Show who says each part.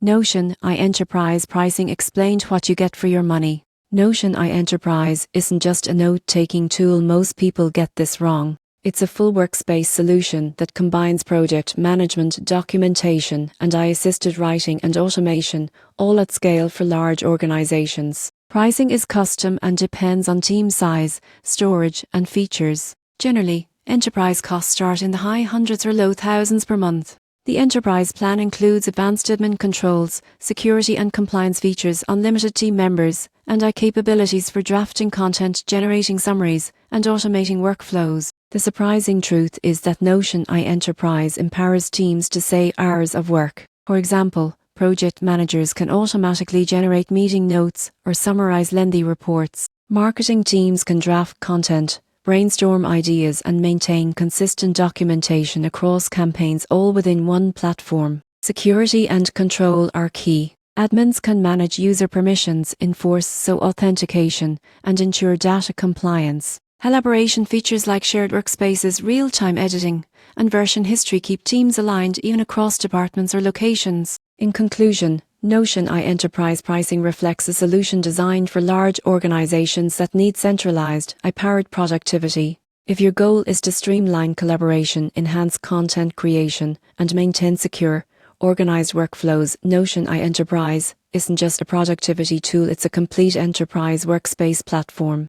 Speaker 1: Notion Enterprise Pricing explained what you get for your money. Notion Enterprise isn't just a note-taking tool. Most people get this wrong. It's a full workspace solution that combines project management, documentation, and AI-assisted writing and automation, all at scale for large organizations. Pricing is custom and depends on team size, storage, and features. Generally, enterprise costs start in the high hundreds or low thousands per month. The enterprise plan includes advanced admin controls, security and compliance features, unlimited team members, and AI capabilities for drafting content, generating summaries, and automating workflows. The surprising truth is that Notion Enterprise empowers teams to save hours of work. For example, project managers can automatically generate meeting notes or summarize lengthy reports. Marketing teams can draft content, brainstorm ideas, and maintain consistent documentation across campaigns, all within one platform. Security and control are key. Admins can manage user permissions, enforce SO authentication, and ensure data compliance. Collaboration features like shared workspaces, real-time editing, and version history keep teams aligned even across departments or locations. In conclusion, Notion Enterprise Pricing reflects a solution designed for large organizations that need centralized, AI-powered productivity. If your goal is to streamline collaboration, enhance content creation, and maintain secure, organized workflows, Notion Enterprise isn't just a productivity tool, it's a complete enterprise workspace platform.